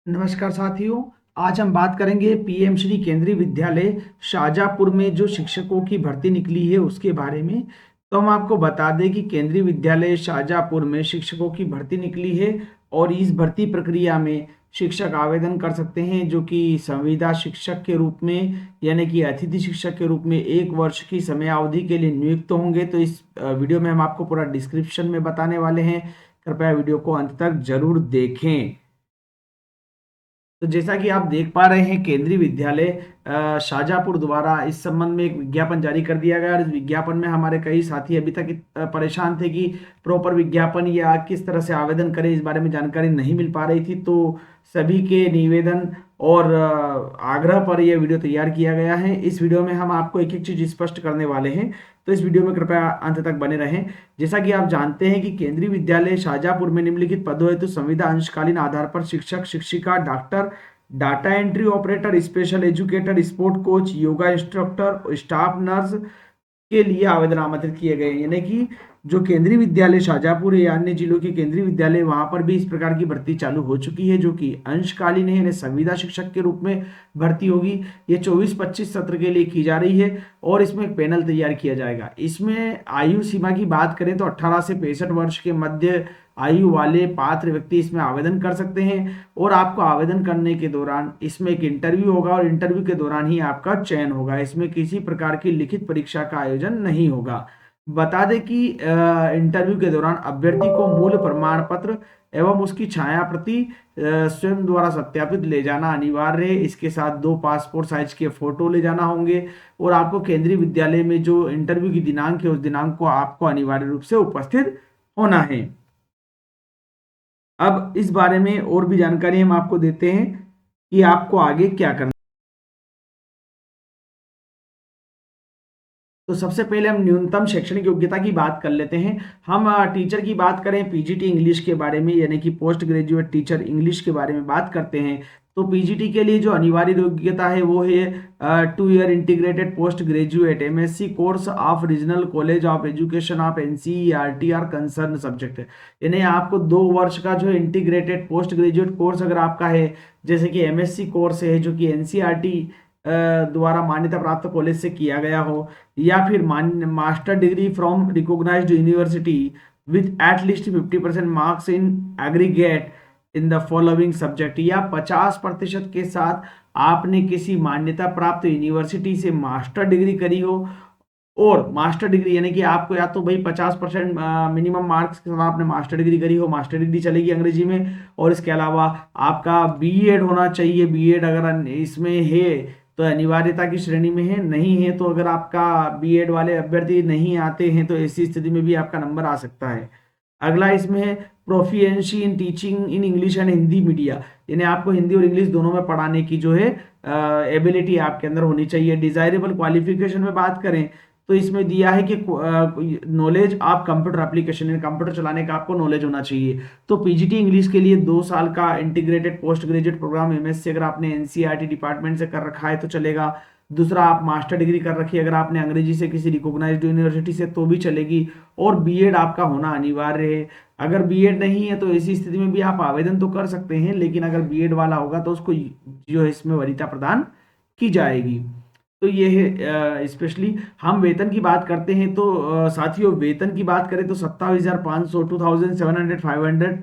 नमस्कार साथियों। आज हम बात करेंगे पीएम श्री केंद्रीय विद्यालय शाहजहाँपुर में जो शिक्षकों की भर्ती निकली है उसके बारे में। तो हम आपको बता दें कि केंद्रीय विद्यालय शाहजहाँपुर में शिक्षकों की भर्ती निकली है और इस भर्ती प्रक्रिया में शिक्षक आवेदन कर सकते हैं जो कि संविदा शिक्षक के रूप में यानी कि अतिथि शिक्षक के रूप में 1 वर्ष की समयावधि के लिए नियुक्त होंगे। तो इस वीडियो में हम आपको पूरा डिस्क्रिप्शन में बताने वाले हैं, कृपया वीडियो को अंत तक जरूर देखें। तो जैसा कि आप देख पा रहे हैं, केंद्रीय विद्यालय शाहजहाँपुर द्वारा इस संबंध में एक विज्ञापन जारी कर दिया गया और इस विज्ञापन में हमारे कई साथी अभी तक परेशान थे कि प्रॉपर विज्ञापन या किस तरह से आवेदन करें, इस बारे में जानकारी नहीं मिल पा रही थी। तो सभी के निवेदन और आग्रह पर यह वीडियो तैयार किया गया है। इस वीडियो में हम आपको एक एक चीज स्पष्ट करने वाले हैं, तो इस वीडियो में कृपया अंत तक बने रहें। जैसा कि आप जानते हैं कि केंद्रीय विद्यालय शाहजहाँपुर में निम्नलिखित पदों हेतु संविदा अंशकालीन आधार पर शिक्षक, शिक्षिका, doctor, data entry operator, special educator, sport coach, yoga instructor, staff nurse के लिए आवेदन आमंत्रित किए गए हैं। यानी कि जो केंद्रीय विद्यालय शाहजहाँपुर या अन्य जिलों के केंद्रीय विद्यालय वहां पर भी इस प्रकार की भर्ती चालू हो चुकी है, जो कि अंशकालीन है, यानी संविदा शिक्षक के रूप में भर्ती होगी। ये 24-25 सत्र के लिए की जा रही है और इसमें एक पैनल तैयार किया जाएगा। इसमें आयु सीमा की बात करें तो 18 से 65 वर्ष के मध्य आयु वाले पात्र व्यक्ति इसमें आवेदन कर सकते हैं और आपको आवेदन करने के दौरान इसमें एक इंटरव्यू होगा और इंटरव्यू के दौरान ही आपका चयन होगा। इसमें किसी प्रकार की लिखित परीक्षा का आयोजन नहीं होगा। बता दें कि इंटरव्यू के दौरान अभ्यर्थी को मूल प्रमाण पत्र एवं उसकी छाया प्रति स्वयं द्वारा सत्यापित ले जाना अनिवार्य है। इसके साथ 2 पासपोर्ट साइज के फोटो ले जाना होंगे और आपको केंद्रीय विद्यालय में जो इंटरव्यू की दिनांक है उस दिनांक को आपको अनिवार्य रूप से उपस्थित होना है। अब इस बारे में और भी जानकारी हम आपको देते हैं कि आपको आगे क्या करना। तो सबसे पहले हम न्यूनतम शैक्षणिक योग्यता की बात कर लेते हैं। हम टीचर की बात करें, पीजीटी इंग्लिश के बारे में, यानी कि पोस्ट ग्रेजुएट टीचर इंग्लिश के बारे में बात करते हैं। तो पीजीटी के लिए जो अनिवार्य योग्यता है वो है 2 year integrated post graduate MSc course of regional college of education of NCERT or concern subject. यानी आपको 2 वर्ष का जो इंटीग्रेटेड पोस्ट ग्रेजुएट कोर्स अगर आपका है, जैसे कि एमएससी कोर्स है जो कि एनसीईआरटी द्वारा मान्यता प्राप्त कॉलेज से किया गया हो, या फिर master degree from recognised university with at least 50% marks in aggregate in the following subject, या 50% के साथ आपने किसी मान्यता प्राप्त यूनिवर्सिटी से मास्टर डिग्री करी हो। और मास्टर डिग्री यानी कि आपको या तो भाई 50% मिनिमम मार्क्स के साथ आपने मास्टर डिग्री करी हो, मास्टर डिग्री चलेगी अंग्रेजी में। और इसके अलावा आपका बीएड होना चाहिए। बीएड अगर इसमें है तो अनिवार्यता की श्रेणी में है, नहीं है तो अगर आपका बीएड वाले अभ्यर्थी नहीं आते हैं तो ऐसी स्थिति में भी आपका नंबर आ सकता है। अगला इसमें है proficiency in teaching in English and Hindi media, यानी आपको हिंदी और इंग्लिश दोनों में पढ़ाने की जो है एबिलिटी आपके अंदर होनी चाहिए। डिजायरेबल क्वालिफिकेशन में बात करें तो इसमें दिया है कि knowledge of computer application, computer चलाने का आपको नॉलेज होना चाहिए। तो पीजीटी इंग्लिश के लिए 2 साल का integrated post graduate programme MSc अगर आपने एनसीईआरटी डिपार्टमेंट से कर रखा है तो चलेगा। दूसरा, आप मास्टर डिग्री कर रखी है अगर आपने अंग्रेजी से किसी रिकॉग्नाइज्ड यूनिवर्सिटी से तो भी चलेगी। और बीएड आपका होना अनिवार्य है। अगर बीएड नहीं है तो ऐसी स्थिति में भी आप आवेदन तो कर सकते हैं, लेकिन अगर बीएड वाला होगा तो उसको जो है इसमें वरीयता प्रदान की जाएगी। तो ये है स्पेशली। हम वेतन की बात करते हैं तो साथियों वेतन की बात करें तो 27,500 27,500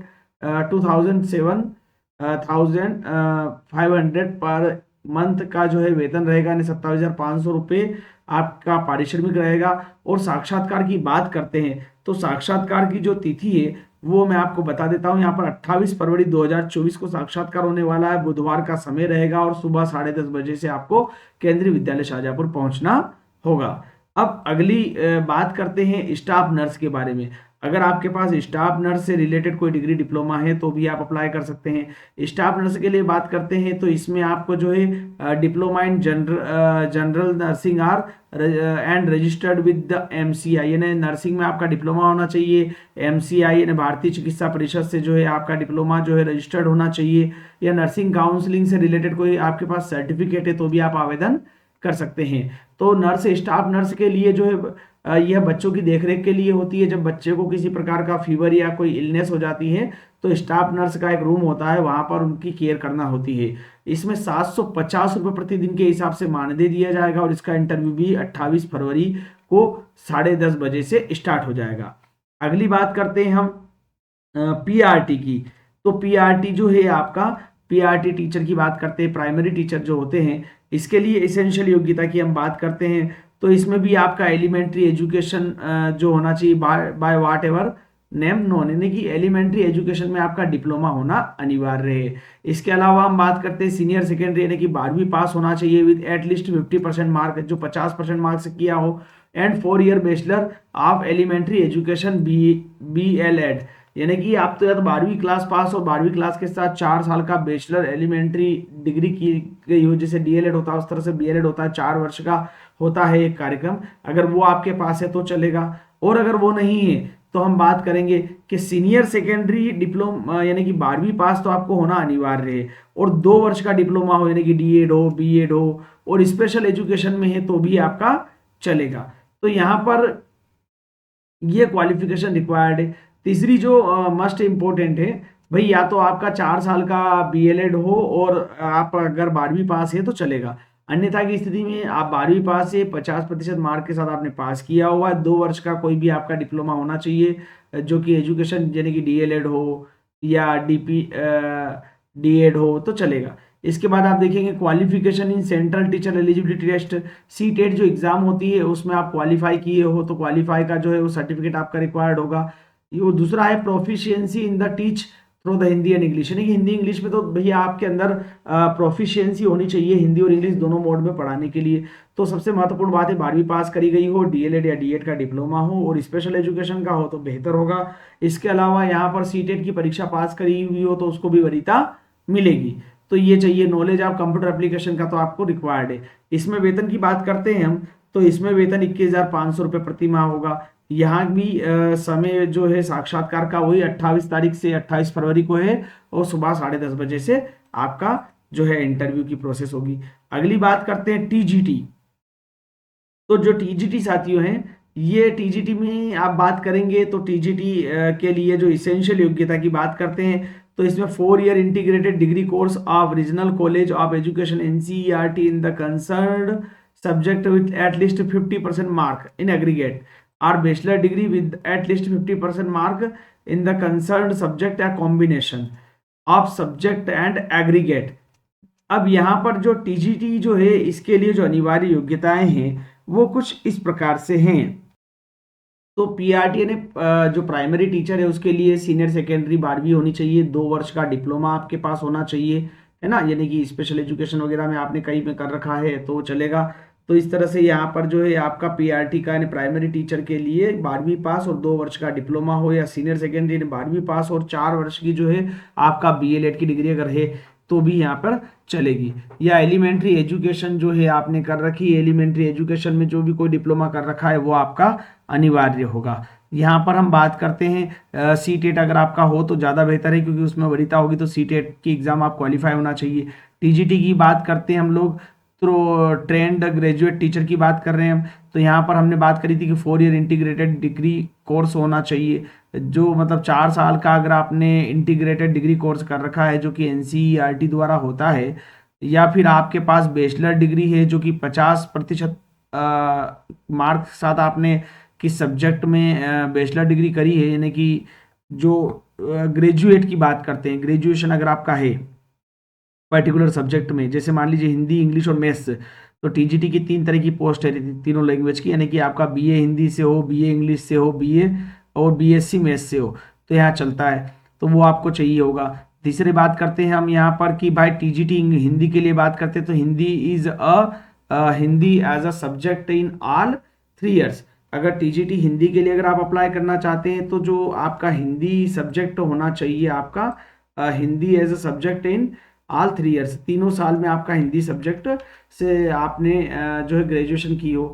27,500 पर मंथ का जो है वेतन रहेगा, यानी 27,500 रुपये आपका पारिश्रमिक रहेगा। और साक्षात्कार की बात करते हैं तो साक्षात्कार की जो तिथि है वो मैं आपको बता देता हूं। यहाँ पर 28 फरवरी 2024 को साक्षात्कार होने वाला है। बुधवार का समय रहेगा और सुबह 10:30 बजे से आपको केंद्रीय विद्यालय शाहजहाँपुर पहुंचना होगा। अब अगली बात करते हैं स्टाफ नर्स के बारे में। अगर आपके पास स्टाफ नर्स से रिलेटेड कोई डिग्री डिप्लोमा है तो भी आप अप्लाई कर सकते हैं। स्टाफ नर्स के लिए बात करते हैं तो इसमें आपको जो है diploma in general nursing or and registered with the MCI, यानी नर्सिंग में आपका डिप्लोमा होना चाहिए। एमसीआई यानी भारतीय चिकित्सा परिषद से जो है आपका डिप्लोमा जो है रजिस्टर्ड होना चाहिए, या नर्सिंग काउंसलिंग से रिलेटेड कोई आपके पास सर्टिफिकेट है तो भी आप आवेदन कर सकते हैं। तो नर्स, स्टाफ नर्स के लिए जो है यह बच्चों की देखरेख के लिए होती है। जब बच्चे को किसी प्रकार का फीवर या कोई इलनेस हो जाती है तो स्टाफ नर्स का एक रूम होता है, वहां पर उनकी केयर करना होती है। इसमें 750 रुपये प्रतिदिन के हिसाब से मानदेय दिया जाएगा और इसका इंटरव्यू भी 28 फरवरी को 10:30 बजे से स्टार्ट हो जाएगा। अगली बात करते हैं हम पीआरटी की। तो पीआरटी जो है आपका, पीआरटी टीचर की बात करते हैं, प्राइमरी टीचर जो होते हैं, इसके लिए एसेंशियल योग्यता की हम बात करते हैं। तो इसमें भी आपका एलिमेंट्री एजुकेशन जो होना चाहिए बाय वाट एवर नेम नॉन, यानी कि एलिमेंट्री एजुकेशन में आपका डिप्लोमा होना अनिवार्य है। इसके अलावा हम बात करते हैं सीनियर सेकेंडरी, यानी कि 12वीं पास होना चाहिए विद एटलीस्ट 50% मार्क, जो 50% मार्क्स से किया हो, and 4 year bachelor of elementary education BELED, यानी कि आप तो या तो 12वीं क्लास पास और 12वीं क्लास के साथ 4 साल का बैचलर एलिमेंट्री डिग्री की गई हो, जैसे DLED होता है उस तरह से BLED होता है, 4 वर्ष का होता है एक कार्यक्रम, अगर वो आपके पास है तो चलेगा। और अगर वो नहीं है तो हम बात करेंगे कि सीनियर सेकेंडरी डिप्लोमा, यानी कि 12वीं पास तो आपको होना अनिवार्य है, और 2 वर्ष का डिप्लोमा हो, यानी कि DED हो, BEd हो, और स्पेशल एजुकेशन में है तो भी आपका चलेगा। तो यहाँ पर ये क्वालिफिकेशन रिक्वायर्ड है। तीसरी जो मस्ट इम्पोर्टेंट है भाई, या तो आपका 4 साल का BLED हो और आप अगर 12वीं पास है तो चलेगा, अन्यथा की स्थिति में आप 12वीं पास से 50% मार्क के साथ आपने पास किया हुआ है, 2 वर्ष का कोई भी आपका डिप्लोमा होना चाहिए जो कि एजुकेशन, यानी कि DLED हो या DED हो तो चलेगा। इसके बाद आप देखेंगे qualification in central teacher eligibility test, CTET जो एग्जाम होती है उसमें आप क्वालिफाई किए हो तो क्वालिफाई का जो है वो सर्टिफिकेट आपका रिक्वायर्ड होगा। ये दूसरा है proficiency in the teach through the Hindi and English, यानी कि हिंदी इंग्लिश में तो भैया आपके अंदर प्रोफिशिएंसी होनी चाहिए, हिंदी और इंग्लिश दोनों मोड में पढ़ाने के लिए। तो सबसे महत्वपूर्ण बात है 12वीं पास करी गई हो, DLED या DED का डिप्लोमा हो, और स्पेशल एजुकेशन का हो तो बेहतर होगा। इसके अलावा यहाँ पर CTET की परीक्षा पास करी हुई हो तो उसको भी वरीयता मिलेगी। तो ये चाहिए, नॉलेज ऑफ कंप्यूटर एप्लीकेशन का तो आपको रिक्वायर्ड है। इसमें वेतन की बात करते हैं हम, तो इसमें वेतन 21,500 रुपये प्रति माह होगा। यहाँ भी समय जो है साक्षात्कार का वही 28 तारीख से 28 फरवरी को है, और सुबह 10:30 बजे से आपका जो है इंटरव्यू की प्रोसेस होगी। अगली बात करते हैं TGT। तो जो TGT साथियों हैं, ये TGT में आप बात करेंगे तो TGT के लिए जो इसेंशियल योग्यता की बात करते हैं, तो इसमें 4 year integrated degree course of regional college of education NCERT in the concerned subject with at least 50% mark in aggregate, और bachelor degree with at least 50% mark in the concerned subject या combination of subject and aggregate. अब यहाँ पर जो TGT जो है, इसके लिए जो अनिवार्य योग्यताएं हैं वो कुछ इस प्रकार से हैं। तो PRT ने जो प्राइमरी टीचर है उसके लिए सीनियर सेकेंडरी 12वीं होनी चाहिए, 2 वर्ष का डिप्लोमा आपके पास होना चाहिए, है ना, यानी कि स्पेशल एजुकेशन वगैरह में आपने कहीं में कर रखा है तो चलेगा। तो इस तरह से यहाँ पर जो है आपका PRT का, यानी प्राइमरी टीचर के लिए 12वीं पास और 2 वर्ष का डिप्लोमा हो, या सीनियर सेकेंडरी 12वीं पास और 4 वर्ष की जो है आपका BLED की डिग्री अगर है तो भी यहाँ पर चलेगी। या एलिमेंट्री एजुकेशन जो है आपने कर रखी है, एलिमेंट्री एजुकेशन में जो भी कोई डिप्लोमा कर रखा है वो आपका अनिवार्य होगा। यहाँ पर हम बात करते हैं CTET अगर आपका हो तो ज़्यादा बेहतर है, क्योंकि उसमें वरीयता होगी, तो CTET की एग्ज़ाम आप क्वालिफाई होना चाहिए। TGT की बात करते हैं हम लोग, तो ट्रेंड ग्रेजुएट टीचर की बात कर रहे हैं हम, तो यहाँ पर हमने बात करी थी कि 4 ईयर इंटीग्रेटेड डिग्री कोर्स होना चाहिए, जो मतलब 4 साल का अगर आपने इंटीग्रेटेड डिग्री कोर्स कर रखा है जो कि NCERT द्वारा होता है, या फिर आपके पास बैचलर डिग्री है जो कि 50% मार्क के साथ आपने किस सब्जेक्ट में बैचलर डिग्री करी है, यानी कि जो ग्रेजुएट की बात करते हैं, ग्रेजुएशन अगर आपका है पर्टिकुलर सब्जेक्ट में, जैसे मान लीजिए हिंदी, इंग्लिश और मैथ्स, तो TGT की 3 तरह की पोस्ट है तीनों लैंग्वेज की, यानी कि आपका BA हिंदी से हो, BA इंग्लिश से हो, BA और BSc मैथ्स से हो, तो यहाँ चलता है, तो वो आपको चाहिए होगा। तीसरी बात करते हैं हम यहाँ पर कि भाई TGT हिंदी के लिए बात करते हैं, तो Hindi is Hindi as a subject in all 3 years. अगर TGT हिंदी के लिए अगर आप अप्लाई करना चाहते हैं तो जो आपका हिंदी सब्जेक्ट होना चाहिए आपका Hindi as a subject in all 3 years, 3 साल में आपका हिंदी सब्जेक्ट से आपने जो है ग्रेजुएशन की हो।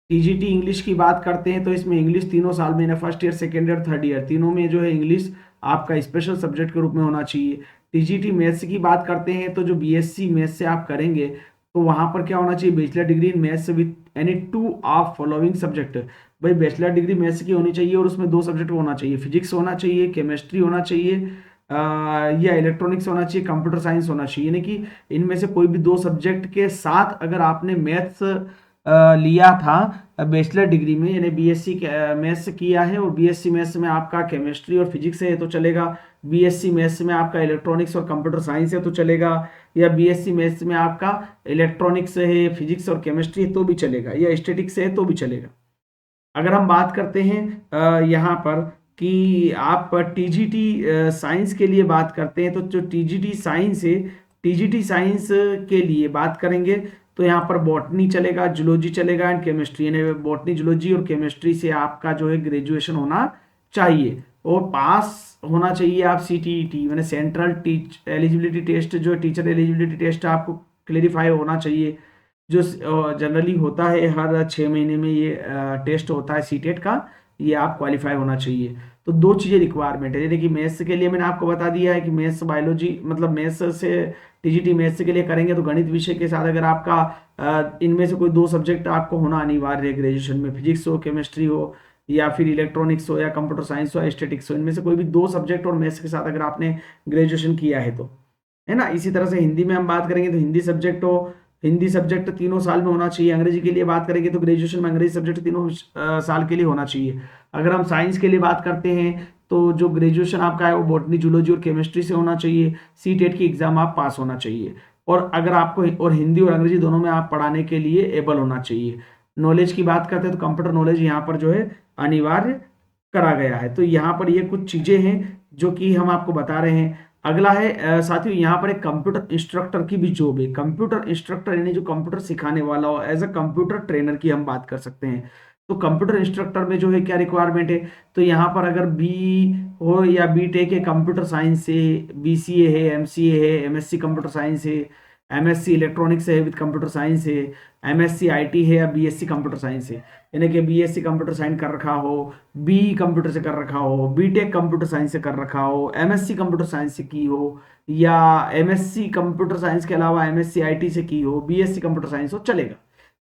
TGT इंग्लिश की बात करते हैं तो इसमें इंग्लिश 3 साल में, first year, second year, third year, तीनों में जो है इंग्लिश आपका स्पेशल सब्जेक्ट के रूप में होना चाहिए। TGT मैथ्स की बात करते हैं तो जो BSc मैथ्स से आप करेंगे तो वहाँ पर क्या होना चाहिए, bachelor degree in maths with any 2 of following subject. भाई बैचलर डिग्री मैथ्स की होनी चाहिए और उसमें 2 सब्जेक्ट होना चाहिए, फिजिक्स होना चाहिए, केमिस्ट्री होना चाहिए, या इलेक्ट्रॉनिक्स होना चाहिए, कंप्यूटर साइंस होना चाहिए। यानी कि इनमें से कोई भी दो सब्जेक्ट के साथ अगर आपने मैथ्स लिया था बैचलर डिग्री में, यानी बीएससी मैथ्स किया है और बीएससी मैथ्स में आपका केमिस्ट्री और फिजिक्स है तो चलेगा, बीएससी मैथ्स में आपका इलेक्ट्रॉनिक्स और कंप्यूटर साइंस है तो चलेगा, या बीएससी मैथ्स में आपका इलेक्ट्रॉनिक्स है, फिजिक्स और केमिस्ट्री है तो भी चलेगा, या स्टैटिक्स है तो भी चलेगा। अगर हम बात करते हैं यहाँ पर कि आप टीजीटी साइंस के लिए बात करते हैं, तो जो टीजीटी साइंस है, टीजीटी साइंस के लिए बात करेंगे तो यहाँ पर बॉटनी चलेगा, जूलॉजी चलेगा एंड केमिस्ट्री। यानी बॉटनी, जूलॉजी और केमिस्ट्री से आपका जो है ग्रेजुएशन होना चाहिए और पास होना चाहिए आप सीटीईटी, मैंने सेंट्रल एलिजिबिलिटी टेस्ट, जो टीचर एलिजिबिलिटी टेस्ट आपको क्लेरिफाई होना चाहिए, जो जनरली होता है हर 6 महीने में, ये टेस्ट होता है सीटेट का, ये आप क्वालिफाई होना चाहिए। तो दो चीज़ें रिक्वायरमेंट है। जैसे कि मैथ्स के लिए मैंने आपको बता दिया है कि मैथ्स बायोलॉजी, मतलब मैथ्स से टीजीटी मैथ्स के लिए करेंगे तो गणित विषय के साथ अगर आपका इनमें से कोई दो सब्जेक्ट आपको होना अनिवार्य है ग्रेजुएशन में, फिजिक्स हो, केमिस्ट्री हो, या फिर इलेक्ट्रॉनिक्स हो, या कंप्यूटर साइंस हो, स्टैटिक्स हो, इनमें से कोई भी दो सब्जेक्ट और मैथ्स के साथ अगर आपने ग्रेजुएशन किया है तो, है ना। इसी तरह से हिंदी में हम बात करेंगे तो हिंदी सब्जेक्ट हो, हिंदी सब्जेक्ट 3 साल में होना चाहिए। अंग्रेजी के लिए बात करेंगे तो ग्रेजुएशन में अंग्रेजी सब्जेक्ट 3 साल के लिए होना चाहिए। अगर हम साइंस के लिए बात करते हैं तो जो ग्रेजुएशन आपका है वो बॉटनी, जूलॉजी और केमिस्ट्री से होना चाहिए। सीटेट की एग्जाम आप पास होना चाहिए, और अगर आपको और हिंदी और अंग्रेजी दोनों में आप पढ़ाने के लिए एबल होना चाहिए। नॉलेज की बात करते हैं तो कंप्यूटर नॉलेज यहाँ पर जो है अनिवार्य करा गया है। तो यहाँ पर ये कुछ चीजें हैं जो कि हम आपको बता रहे हैं। अगला है साथियों, यहाँ पर एक कंप्यूटर इंस्ट्रक्टर की भी जॉब है। कंप्यूटर इंस्ट्रक्टर यानी जो कंप्यूटर सिखाने वाला हो, एज अ कंप्यूटर ट्रेनर की हम बात कर सकते हैं। तो कंप्यूटर इंस्ट्रक्टर में जो है क्या रिक्वायरमेंट है, तो यहाँ पर अगर बी हो या बी टेक है कंप्यूटर साइंस से, बीसीए है, एमसीए है, एमएससी कंप्यूटर साइंस है, एमएससी इलेक्ट्रॉनिक्स है विद कंप्यूटर साइंस है, एमएससी आईटी है, या बीएससी कंप्यूटर साइंस है। यानी कि बीएससी कंप्यूटर साइंस कर रखा हो, बी कंप्यूटर से कर रखा हो, बीटेक कंप्यूटर साइंस से कर रखा हो, एमएससी कंप्यूटर साइंस से की हो, या एमएससी कंप्यूटर साइंस के अलावा एमएससी आईटी से की हो, बीएससी कंप्यूटर साइंस हो, चलेगा।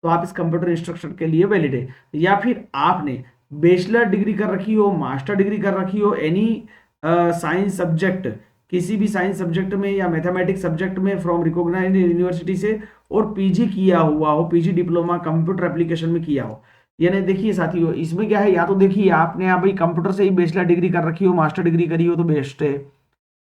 तो आप इस कंप्यूटर इंस्ट्रक्टर के लिए वैलिड है। या फिर आपने बैचलर डिग्री कर रखी हो, मास्टर डिग्री कर रखी हो, एनी साइंस सब्जेक्ट, किसी भी साइंस सब्जेक्ट में या मैथमेटिक्स सब्जेक्ट में फ्रॉम रिकॉग्नाइज्ड यूनिवर्सिटी से, और पीजी किया हुआ हो, पीजी डिप्लोमा कंप्यूटर एप्लीकेशन में किया हो। यानी देखिए साथियों, इसमें क्या है, या तो देखिए आपने यहाँ भाई कंप्यूटर से ही बैचलर डिग्री कर रखी हो, मास्टर डिग्री करी हो तो बेस्ट है।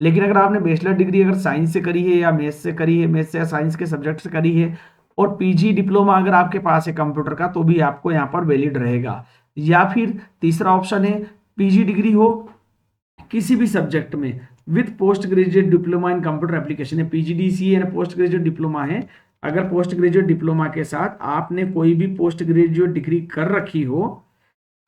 लेकिन अगर आपने बैचलर डिग्री अगर साइंस से करी है या मैथ्स से करी है, मैथ्स या साइंस के सब्जेक्ट से करी है, और पीजी डिप्लोमा अगर आपके पास है कंप्यूटर का, तो भी आपको यहाँ पर वैलिड रहेगा। या फिर तीसरा ऑप्शन है पीजी डिग्री हो किसी भी सब्जेक्ट में with post graduate diploma in computer application है, पीजीडीसी है, पोस्ट ग्रेजुएट डिप्लोमा है। अगर पोस्ट ग्रेजुएट डिप्लोमा के साथ आपने कोई भी पोस्ट ग्रेजुएट डिग्री कर रखी हो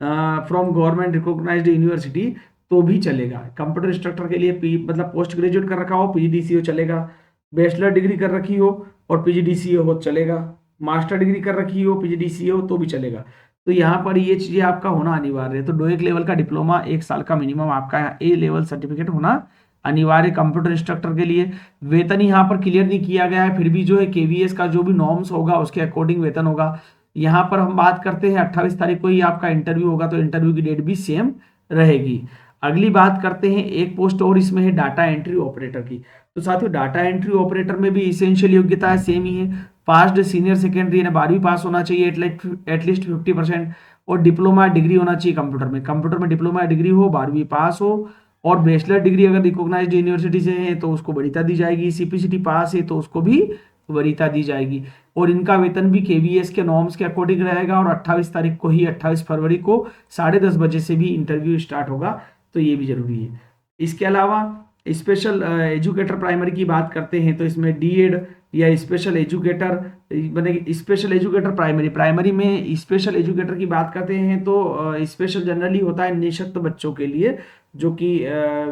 फ्रॉम गवर्नमेंट रिकॉग्नाइज्ड यूनिवर्सिटी तो भी चलेगा। कंप्यूटर इंस्ट्रक्टर के लिए मतलब पोस्ट ग्रेजुएट कर रखा हो, पीजीडीसी हो, चलेगा। बैचलर डिग्री कर रखी हो और पीजीडीसी हो, चलेगा। मास्टर डिग्री कर रखी हो, पीजीडीसी हो, तो भी चलेगा। तो यहाँ पर ये चीजें आपका होना अनिवार्य है। तो डोएक लेवल का डिप्लोमा 1 साल का मिनिमम आपका ए लेवल सर्टिफिकेट होना अनिवार्य कंप्यूटर इंस्ट्रक्टर के लिए। वेतन यहाँ पर क्लियर नहीं किया गया है, फिर भी जो है केवीएस का जो भी नॉर्म्स होगा उसके अकॉर्डिंग वेतन होगा। यहाँ पर हम बात करते हैं 28 तारीख को ही आपका इंटरव्यू होगा, तो इंटरव्यू की डेट भी सेम रहेगी। अगली बात करते हैं एक पोस्ट और इसमें है डाटा एंट्री ऑपरेटर की। तो साथियों डाटा एंट्री ऑपरेटर में भी इसेंशियल योग्यता सेम ही है, पास्ड सीनियर सेकेंडरी यानी 12वीं पास होना चाहिए एटलीस्ट 50%, और डिप्लोमा डिग्री होना चाहिए कंप्यूटर में। कंप्यूटर में डिप्लोमा डिग्री हो, 12वीं पास हो, और बैचलर डिग्री अगर रिकॉग्नाइज्ड यूनिवर्सिटी से है तो उसको वरीयता दी जाएगी, सीपीसीटी पास है तो उसको भी वरीयता दी जाएगी। और इनका वेतन भी केवीएस के नॉर्म्स के अकॉर्डिंग रहेगा, और 28 तारीख को ही 28 फरवरी को 10:30 बजे से भी इंटरव्यू स्टार्ट होगा, तो ये भी जरूरी है। इसके अलावा स्पेशल एजुकेटर प्राइमरी की बात करते हैं तो इसमें डीएड या स्पेशल एजुकेटर, मैंने स्पेशल एजुकेटर प्राइमरी में स्पेशल एजुकेटर की बात करते हैं तो स्पेशल जनरली होता है निःशक्त बच्चों के लिए जो कि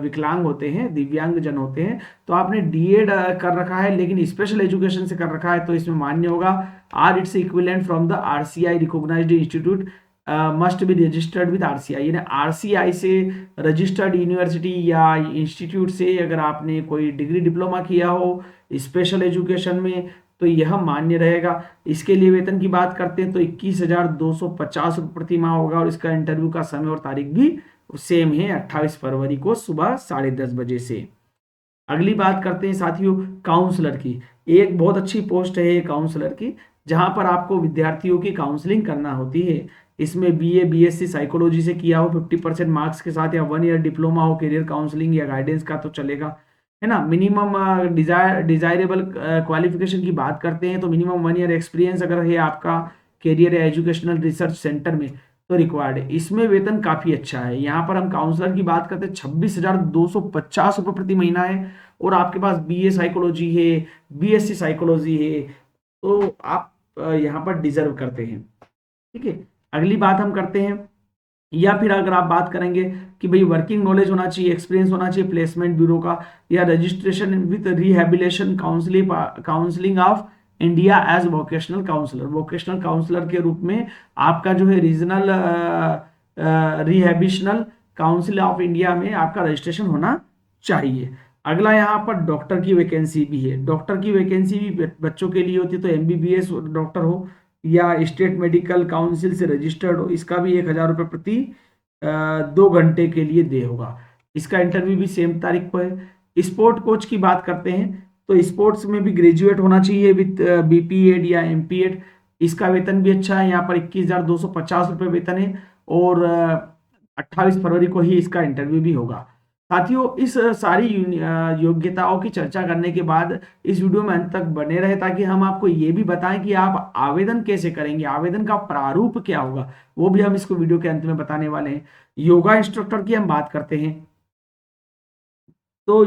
विकलांग होते हैं, दिव्यांग जन होते हैं। तो आपने डीएड कर रखा है लेकिन स्पेशल एजुकेशन से कर रखा है तो इसमें मान्य होगा। Or its equivalent from the RCI recognised institute must be registered with RCI, यानी आरसीआई से रजिस्टर्ड यूनिवर्सिटी या इंस्टीट्यूट से अगर आपने कोई डिग्री डिप्लोमा किया हो स्पेशल एजुकेशन में तो यह मान्य रहेगा। इसके लिए वेतन की बात करते हैं तो 21,250 रुपये प्रति माह होगा, और इसका इंटरव्यू का समय और तारीख भी सेम है 28 फरवरी को सुबह 10:30 बजे से। अगली बात करते हैं साथियों काउंसलर की। एक बहुत अच्छी पोस्ट है ये काउंसलर की, जहां पर आपको विद्यार्थियों की काउंसलिंग करना होती है। इसमें बीए बीएससी साइकोलॉजी से किया हो 50% मार्क्स के साथ, या 1 ईयर डिप्लोमा हो करियर काउंसलिंग या गाइडेंस का तो चलेगा, है ना। मिनिमम डिजायरेबल क्वालिफिकेशन की बात करते हैं तो मिनिमम 1 ईयर एक्सपीरियंस अगर है आपका करियर या एजुकेशनल रिसर्च सेंटर में तो रिक्वायर्ड है। इसमें वेतन काफी अच्छा है। यहाँ पर हम काउंसलर की बात करते हैं 26,250 रुपये प्रति महीना है, और आपके पास बीए साइकोलॉजी है, बीएससी साइकोलॉजी है, तो आप यहाँ पर डिजर्व करते हैं। ठीक है, अगली बात हम करते हैं, या फिर अगर आप बात करेंगे कि भाई वर्किंग नॉलेज होना चाहिए, एक्सपीरियंस होना चाहिए प्लेसमेंट ब्यूरो का, या registration with rehabilitation counselling of India as vocational counsellor. Vocational counsellor के रूप में आपका जो है regional rehabilitation council of India में आपका रजिस्ट्रेशन होना चाहिए। अगला यहाँ पर डॉक्टर की वैकेंसी भी है। डॉक्टर की वैकेंसी भी बच्चों के लिए होती है, तो एमबीबीएस डॉक्टर हो या स्टेट मेडिकल काउंसिल से रजिस्टर्ड हो, इसका भी 1,000 रुपये प्रति 2 घंटे के लिए दे होगा। इसका इंटरव्यू भी सेम तारीख को है। स्पोर्ट कोच की बात करते हैं तो स्पोर्ट्स में भी ग्रेजुएट होना चाहिए विद बीपीएड या एमपीएड। इसका वेतन भी अच्छा है, यहाँ पर 21,250 रुपये वेतन है, और 28 फरवरी को ही इसका इंटरव्यू भी होगा। साथियों, इस सारी योग्यताओं की चर्चा करने के बाद इस वीडियो में अंत तक बने रहे, ताकि हम आपको ये भी बताएं कि आप आवेदन कैसे करेंगे, आवेदन का प्रारूप क्या होगा, वो भी हम इसको वीडियो के अंत में बताने वाले हैं। योगा इंस्ट्रक्टर की हम बात करते हैं तो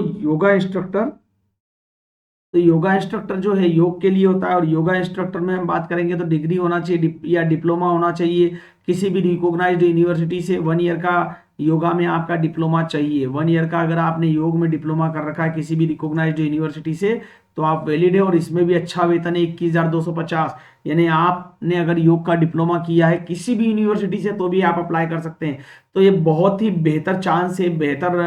योगा इंस्ट्रक्टर जो है योग के लिए होता है, और योगा इंस्ट्रक्टर में हम बात करेंगे तो डिग्री होना चाहिए या डिप्लोमा होना चाहिए किसी भी रिकॉग्नाइज्ड यूनिवर्सिटी से। 1 ईयर का योगा में आपका डिप्लोमा चाहिए। 1 ईयर का अगर आपने योग में डिप्लोमा कर रखा है किसी भी रिकॉग्नाइज्ड यूनिवर्सिटी से तो आप वैलिड है, और इसमें भी अच्छा वेतन है 21,250। यानी आपने अगर योग का डिप्लोमा किया है किसी भी यूनिवर्सिटी से तो भी आप अप्लाई कर सकते हैं। तो ये बहुत ही बेहतर चांस है, बेहतर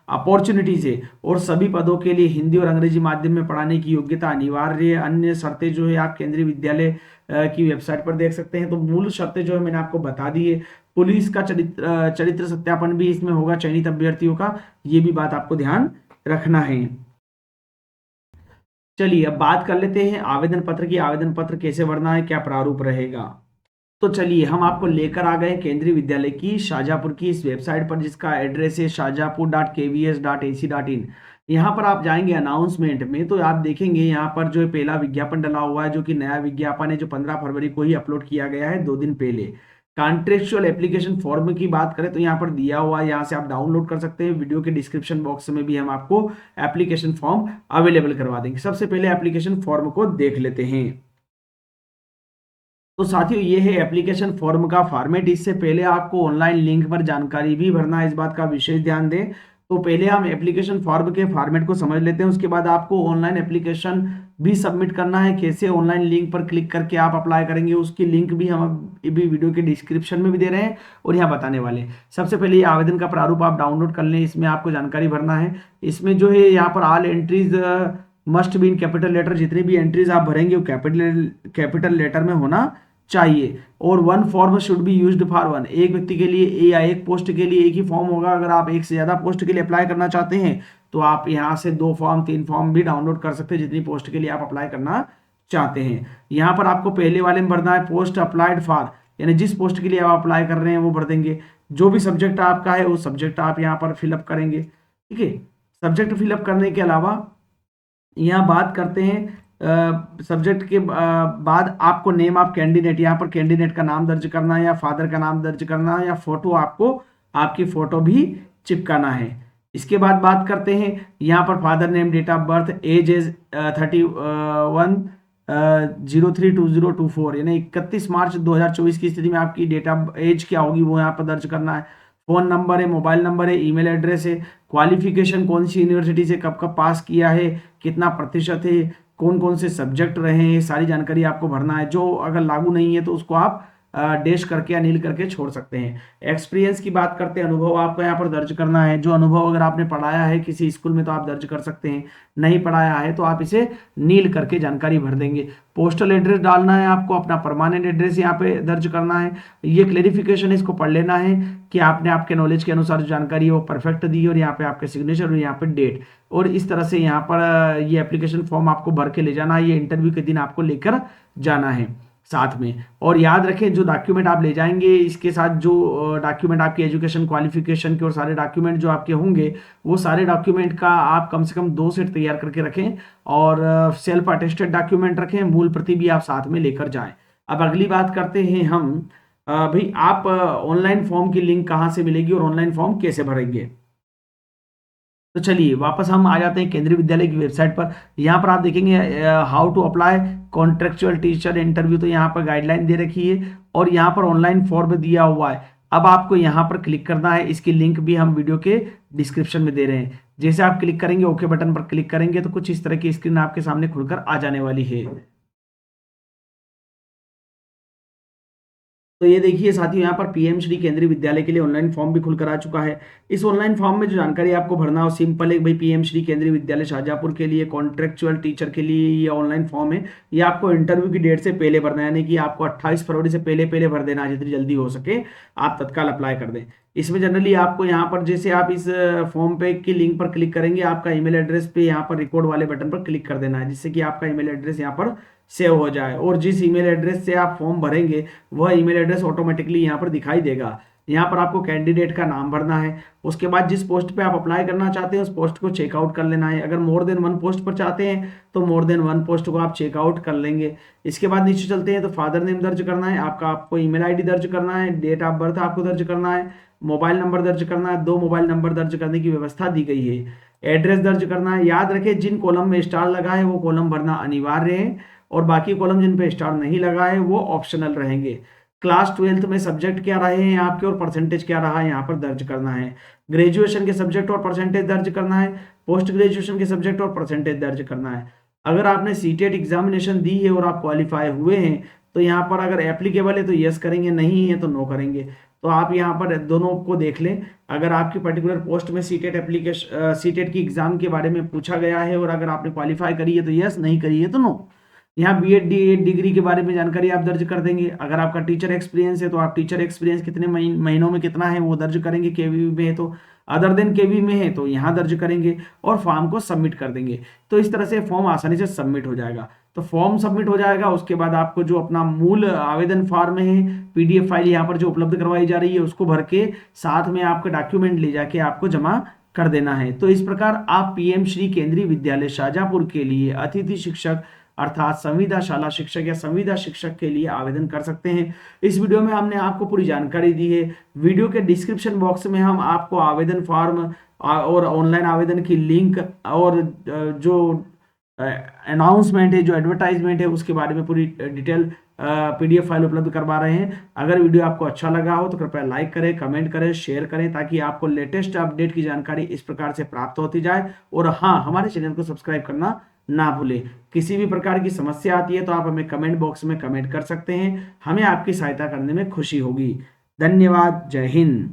अपॉर्चुनिटीज है, और सभी पदों के लिए हिंदी और अंग्रेजी माध्यम में पढ़ाने की योग्यता अनिवार्य है। अन्य शर्तें जो है आप केंद्रीय विद्यालय की वेबसाइट पर देख सकते हैं। तो मूल शर्तें जो है मैंने आपको बता दी है। पुलिस का चरित्र सत्यापन भी इसमें होगा चयनित अभ्यर्थियों का, ये भी बात आपको ध्यान रखना है। चलिए अब बात कर लेते हैं आवेदन पत्र की। आवेदन पत्र कैसे भरना है, क्या प्रारूप रहेगा। तो चलिए हम आपको लेकर आ गए केंद्रीय विद्यालय की शाहजहांपुर की इस वेबसाइट पर, जिसका एड्रेस है shahjahanpur.kvs.ac.in। यहाँ पर आप जाएंगे अनाउंसमेंट में तो आप देखेंगे यहाँ पर जो पहला विज्ञापन डला हुआ है, जो कि नया विज्ञापन है, जो 15 फरवरी को ही अपलोड किया गया है 2 दिन पहले। कॉन्ट्रेक्चुअल एप्लीकेशन फॉर्म की बात करें तो यहाँ पर दिया हुआ है, यहाँ से आप डाउनलोड कर सकते हैं। वीडियो के डिस्क्रिप्शन बॉक्स में भी हम आपको एप्लीकेशन फॉर्म अवेलेबल करवा देंगे। सबसे पहले एप्लीकेशन फॉर्म को देख लेते हैं। तो साथियों ये है एप्लीकेशन फॉर्म का फॉर्मेट। इससे पहले आपको ऑनलाइन लिंक पर जानकारी भी भरना है, इस बात का विशेष ध्यान दें। तो पहले हम एप्लीकेशन फॉर्म के फॉर्मेट को समझ लेते हैं, उसके बाद आपको ऑनलाइन एप्लीकेशन भी सबमिट करना है। कैसे ऑनलाइन लिंक पर क्लिक करके आप अप्लाई करेंगे उसकी लिंक भी हम भी वीडियो के डिस्क्रिप्शन में भी दे रहे हैं और यहाँ बताने वाले हैं। सबसे पहले ये आवेदन का प्रारूप आप डाउनलोड कर लें, इसमें आपको जानकारी भरना है। इसमें जो है यहाँ पर all entries must be in capital letter. जितनी भी एंट्रीज आप भरेंगे वो कैपिटल लेटर में होना चाहिए। और 1 form should be used for 1। एक व्यक्ति के लिए या एक पोस्ट के लिए एक ही फॉर्म होगा। अगर आप एक से ज्यादा पोस्ट के लिए अप्लाई करना चाहते हैं तो आप यहाँ से 2 फॉर्म 3 फॉर्म भी डाउनलोड कर सकते हैं, जितनी पोस्ट के लिए आप अप्लाई करना चाहते हैं। यहाँ पर आपको पहले वाले में भरना है पोस्ट अप्लाइड फॉर, यानी जिस पोस्ट के लिए आप अप्लाई कर रहे हैं वो भर देंगे। जो भी सब्जेक्ट आपका है वो सब्जेक्ट आप यहाँ पर फिलअप करेंगे। ठीक है, सब्जेक्ट फिलअप करने के अलावा यहाँ बात करते हैं सब्जेक्ट के बाद आपको नेम ऑफ कैंडिडेट, यहाँ पर कैंडिडेट का नाम दर्ज करना है या फादर का नाम दर्ज करना है, या फोटो आपको आपकी फोटो भी चिपकाना है। इसके बाद बात करते हैं यहाँ पर father name, date of birth, as 31/03/2024 यानी 31 मार्च 2024 की स्थिति में आपकी डेट ऑफ एज क्या होगी वो यहाँ पर दर्ज करना है। फोन नंबर है, मोबाइल नंबर है, ईमेल एड्रेस है, क्वालिफिकेशन कौन सी यूनिवर्सिटी से कब कब पास किया है, कितना प्रतिशत है, कौन कौन से सब्जेक्ट रहे हैं, सारी जानकारी आपको भरना है। जो अगर लागू नहीं है तो उसको आप डैश करके या नील करके छोड़ सकते हैं। एक्सपीरियंस की बात करते हैं, अनुभव आपको यहाँ पर दर्ज करना है। जो अनुभव अगर आपने पढ़ाया है किसी स्कूल में तो आप दर्ज कर सकते हैं, नहीं पढ़ाया है तो आप इसे नील करके जानकारी भर देंगे। पोस्टल एड्रेस डालना है आपको, अपना परमानेंट एड्रेस यहाँ पे दर्ज करना है। ये क्लेरिफिकेशन है, इसको पढ़ लेना है कि आपने आपके नॉलेज के अनुसार जो जानकारी है वो परफेक्ट दी और यहाँ पे आपके सिग्नेचर और यहाँ पे डेट, और इस तरह से यहाँ पर ये एप्लीकेशन फॉर्म आपको भर के ले जाना है। ये इंटरव्यू के दिन आपको लेकर जाना है साथ में। और याद रखें जो डॉक्यूमेंट आप ले जाएंगे, इसके साथ जो डॉक्यूमेंट आपकी एजुकेशन क्वालिफिकेशन के और सारे डॉक्यूमेंट जो आपके होंगे, वो सारे डॉक्यूमेंट का आप कम से कम 2 सेट तैयार करके रखें और सेल्फ अटेस्टेड डॉक्यूमेंट रखें, मूल प्रति भी आप साथ में लेकर जाएं। अब अगली बात करते हैं हम, भाई आप ऑनलाइन फॉर्म की लिंक कहाँ से मिलेगी और ऑनलाइन फॉर्म कैसे भरेंगे। तो चलिए वापस हम आ जाते हैं केंद्रीय विद्यालय की वेबसाइट पर। यहाँ पर आप देखेंगे how to apply contractual teacher interview, तो यहाँ पर गाइडलाइन दे रखी है और यहाँ पर ऑनलाइन फॉर्म दिया हुआ है। अब आपको यहाँ पर क्लिक करना है, इसकी लिंक भी हम वीडियो के डिस्क्रिप्शन में दे रहे हैं। जैसे आप क्लिक करेंगे, ओके बटन पर क्लिक करेंगे तो कुछ इस तरह की स्क्रीन आपके सामने खुलकर आ जाने वाली है। तो ये देखिए साथियों, यहाँ पर पीएम श्री केंद्रीय विद्यालय के लिए ऑनलाइन फॉर्म भी खुलकर आ चुका है। इस ऑनलाइन फॉर्म में जो जानकारी आपको भरना हो सिंपल है भाई, पीएम श्री केंद्रीय विद्यालय शाहजहाँपुर के लिए कॉन्ट्रेक्चुअल टीचर के लिए ये ऑनलाइन फॉर्म है। ये आपको इंटरव्यू की डेट से पहले भरना है, यानी कि आपको 28 फरवरी से पहले पहले भर देना है, जितनी जल्दी हो सके आप तत्काल अप्लाई कर दें। इसमें जनरली आपको यहाँ पर जैसे आप इस फॉर्म पे की लिंक पर क्लिक करेंगे, आपका ईमेल एड्रेस पे यहाँ पर रिकॉर्ड वाले बटन पर क्लिक कर देना है, जिससे कि आपका ईमेल एड्रेस यहाँ पर सेव हो जाए और जिस ईमेल एड्रेस से आप फॉर्म भरेंगे वह ईमेल एड्रेस ऑटोमेटिकली यहाँ पर दिखाई देगा। यहाँ पर आपको कैंडिडेट का नाम भरना है, उसके बाद जिस पोस्ट पे आप अप्लाई करना चाहते हैं उस पोस्ट को चेकआउट कर लेना है। अगर मोर देन 1 पोस्ट पर चाहते हैं तो मोर देन 1 पोस्ट को आप चेकआउट कर लेंगे। इसके बाद नीचे चलते हैं तो फादर नेम दर्ज करना है, आपको ईमेल आईडी दर्ज करना है, डेट ऑफ बर्थ आपको दर्ज करना है, मोबाइल नंबर दर्ज करना है, 2 मोबाइल नंबर दर्ज करने की व्यवस्था दी गई है, एड्रेस दर्ज करना है। याद रखें जिन कॉलम में स्टार लगा है वो कॉलम भरना अनिवार्य है और बाकी कॉलम जिन पे स्टार नहीं लगा है वो ऑप्शनल रहेंगे। क्लास 12th में सब्जेक्ट क्या रहे हैं आपके और परसेंटेज क्या रहा है यहाँ पर दर्ज करना है। ग्रेजुएशन के सब्जेक्ट और परसेंटेज दर्ज करना है, पोस्ट ग्रेजुएशन के सब्जेक्ट और परसेंटेज दर्ज करना है। अगर आपने सीटेट एग्जामिनेशन दी है और आप क्वालिफाई हुए हैं तो यहाँ पर अगर एप्लीकेबल है तो यस करेंगे, नहीं है तो नो करेंगे। तो आप यहाँ पर दोनों को देख लें। अगर आपकी पर्टिकुलर पोस्ट में सीटेट की एग्जाम के बारे में पूछा गया है और अगर आपने क्वालिफाई करी है तो यस, नहीं करी है तो नो। यहाँ बीएड डीएड डिग्री के बारे में जानकारी आप दर्ज कर देंगे। अगर आपका टीचर एक्सपीरियंस है तो आप टीचर एक्सपीरियंस कितने महीनों में कितना है वो दर्ज करेंगे। केवी में है तो, अदर देन केवी में है तो यहाँ दर्ज करेंगे और फॉर्म को सबमिट कर देंगे। तो इस तरह से फॉर्म आसानी से सबमिट हो जाएगा। तो फॉर्म सबमिट हो जाएगा, उसके बाद आपको जो अपना मूल आवेदन फॉर्म है, पीडीएफ फाइल यहाँ पर जो उपलब्ध करवाई जा रही है उसको भर के साथ में आपका डॉक्यूमेंट ले जाके आपको जमा कर देना है। तो इस प्रकार आप पीएम श्री केंद्रीय विद्यालय शाहजहाँपुर के लिए अतिथि शिक्षक अर्थात संविदा शाला शिक्षक या संविदा शिक्षक के लिए आवेदन कर सकते हैं। इस वीडियो में हमने आपको पूरी जानकारी दी है। वीडियो के डिस्क्रिप्शन बॉक्स में हम आपको आवेदन फॉर्म और ऑनलाइन आवेदन की लिंक और जो अनाउंसमेंट है, जो एडवर्टाइजमेंट है, उसके बारे में पूरी डिटेल पीडीएफ फाइल उपलब्ध करवा रहे हैं। अगर वीडियो आपको अच्छा लगा हो तो कृपया लाइक करें, कमेंट करें, शेयर करें, ताकि आपको लेटेस्ट अपडेट की जानकारी इस प्रकार से प्राप्त होती जाए। और हाँ, हमारे चैनल को सब्सक्राइब करना ना भूलें। किसी भी प्रकार की समस्या आती है तो आप हमें कमेंट बॉक्स में कमेंट कर सकते हैं, हमें आपकी सहायता करने में खुशी होगी। धन्यवाद। जय हिंद।